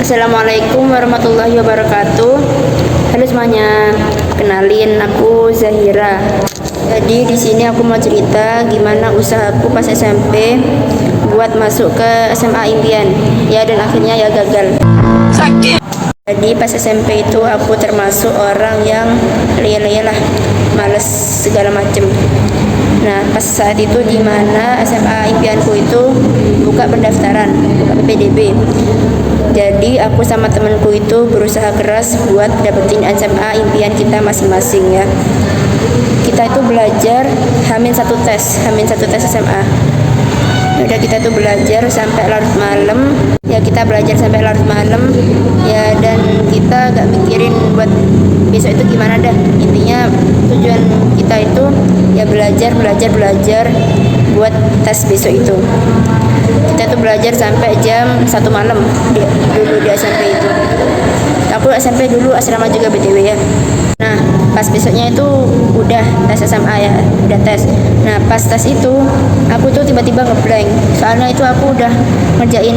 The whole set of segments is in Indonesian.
Assalamualaikum warahmatullahi wabarakatuh. Halo semuanya, kenalin aku Zahira. Jadi di sini aku mau cerita gimana usahaku pas SMP buat masuk ke SMA impian. Ya, dan akhirnya ya gagal. Jadi pas SMP itu aku termasuk orang yang leyeh-leyeh lah, males segala macem. Nah, pas saat itu di mana SMA impianku itu buka pendaftaran, buka PPDB. Jadi aku sama temanku itu berusaha keras buat dapetin SMA impian kita masing-masing ya. Kita itu belajar hamin satu tes SMA. Udah kita tuh belajar sampai larut malam. Ya kita belajar sampai larut malam. Ya dan kita gak mikirin buat besok itu gimana dah. Intinya tujuan kita itu ya belajar buat tes besok itu. Kita tuh belajar sampai jam 1 malam dulu di SMP itu. Aku SMP dulu asrama juga BTW ya. Nah pas besoknya itu udah tes SMA ya, udah tes. Nah pas tes itu aku tuh tiba-tiba ngeblank. Soalnya itu aku udah ngerjain,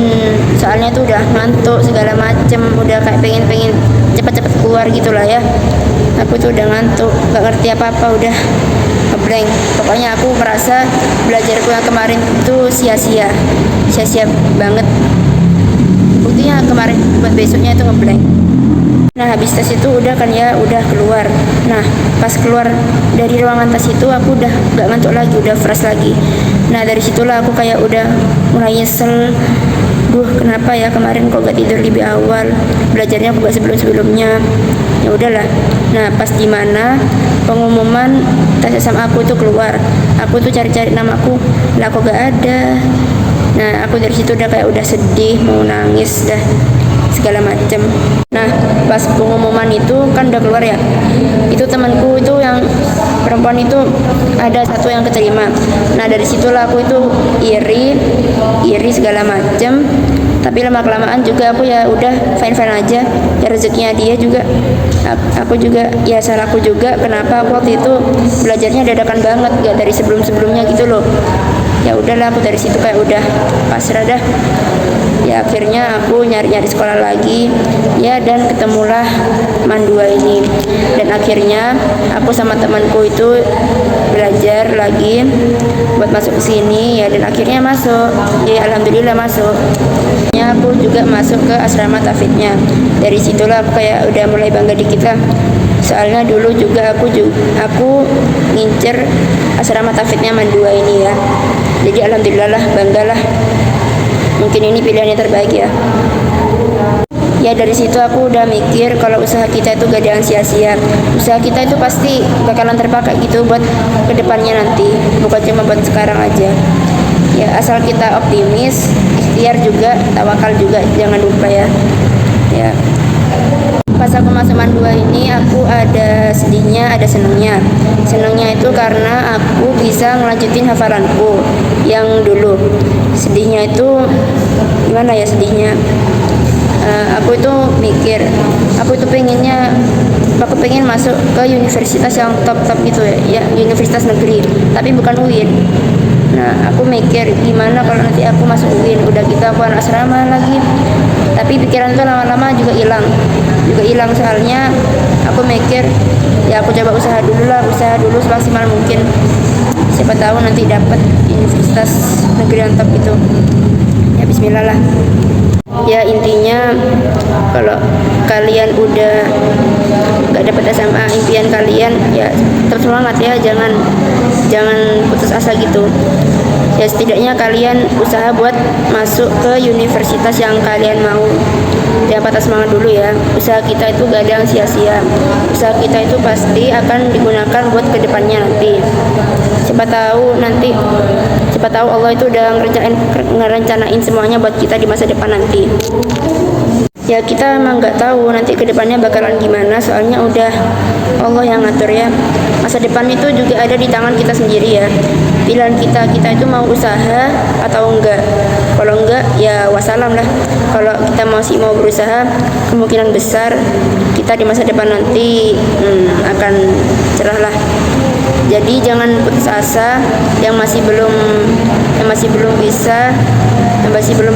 soalnya itu udah ngantuk segala macem, udah kayak pengen cepet-cepet keluar gitulah ya. Aku tuh udah ngantuk, gak ngerti apa-apa, udah ngeblank. Pokoknya aku merasa belajarku yang kemarin itu sia-sia banget. Buktinya kemarin buat besoknya itu ngeblank. Nah habis tes itu udah kan ya, udah keluar. Nah pas keluar dari ruangan tes itu aku udah gak ngantuk lagi, udah fresh lagi. Nah dari situlah aku kayak udah mulai nyesel. Duh kenapa ya kemarin kok gak tidur lebih awal, belajarnya aku gak sebelumnya. Ya udahlah. Nah pas di mana pengumuman tes SMA aku itu keluar, aku tuh cari-cari namaku, lah kok gak ada. Nah aku dari situ udah kayak udah sedih, mau nangis dah segala macem. Nah pas pengumuman itu kan udah keluar ya, itu temanku itu yang perempuan itu ada satu yang keterima. Nah dari situlah aku itu iri segala macem. Tapi lama kelamaan juga aku ya udah fine aja ya, rezekinya dia juga, aku juga ya salahku juga kenapa aku waktu itu belajarnya dadakan banget, gak dari sebelumnya gitu loh. Ya udahlah aku dari situ kayak udah pasrah dah. Ya akhirnya aku nyari sekolah lagi ya, dan ketemulah Mandua ini. Dan akhirnya aku sama temanku itu belajar lagi buat masuk ke sini ya, dan akhirnya masuk. Ya alhamdulillah masuk. Ya aku juga masuk ke asrama Tafidnya. Dari situlah aku kayak udah mulai bangga dikit lah. Soalnya dulu juga aku ngincer asrama Tafidnya Mandua ini ya. Jadi alhamdulillah lah, banggalah. Mungkin ini pilihan yang terbaik ya. Ya dari situ aku udah mikir kalau usaha kita itu gak ada yang sia-sia. Usaha kita itu pasti bakalan terpakai gitu buat kedepannya nanti, bukan cuma buat sekarang aja. Ya asal kita optimis, ikhtiar juga, tawakal juga, jangan lupa ya. Ya. Pas aku masuk Mandua ini aku ada sedihnya, ada senangnya. Senangnya itu karena aku bisa ngelanjutin hafalanku yang dulu. Sedihnya itu gimana ya sedihnya? Aku itu mikir, aku pengen masuk ke universitas yang top gitu ya, universitas negeri, tapi bukan UIN. Nah aku mikir gimana kalau nanti aku masuk UIN, udah gitu aku anak asrama lagi. Tapi pikiran itu lama-lama juga hilang soalnya aku mikir ya aku coba usaha dulu semaksimal mungkin, siapa tahu nanti dapat universitas negeri yang top itu. Ya bismillah lah. Ya intinya kalau kalian udah gak dapat SMA impian kalian ya tetap semangat ya, jangan putus asa gitu. Ya setidaknya kalian usaha buat masuk ke universitas yang kalian mau. Jangan patah semangat dulu ya. Usaha kita itu gak ada yang sia-sia. Usaha kita itu pasti akan digunakan buat kedepannya nanti. Siapa tahu Allah itu udah ngerencanain semuanya buat kita di masa depan nanti. Ya kita emang nggak tahu nanti kedepannya bakalan gimana, soalnya udah Allah yang ngatur ya. Masa depan itu juga ada di tangan kita sendiri ya. Pilihan kita itu mau usaha atau enggak. Kalau enggak ya wassalam lah. Kalau kita masih mau berusaha, kemungkinan besar kita di masa depan nanti akan cerah lah. Jadi jangan putus asa, yang masih belum yang masih belum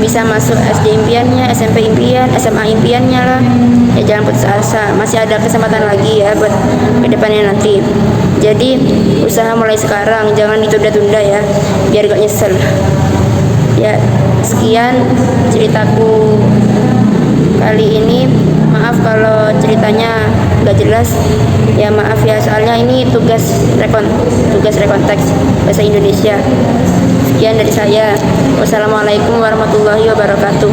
bisa masuk SD impiannya, SMP impian, SMA impiannya lah, ya jangan putus asa, masih ada kesempatan lagi ya buat kedepannya nanti. Jadi usaha mulai sekarang, jangan ditunda-tunda ya, biar gak nyesel. Ya, sekian ceritaku kali ini. Maaf kalau ceritanya gak jelas, ya maaf ya, soalnya ini tugas rekonteks bahasa Indonesia. Sekian dari saya. Wassalamualaikum warahmatullahi wabarakatuh.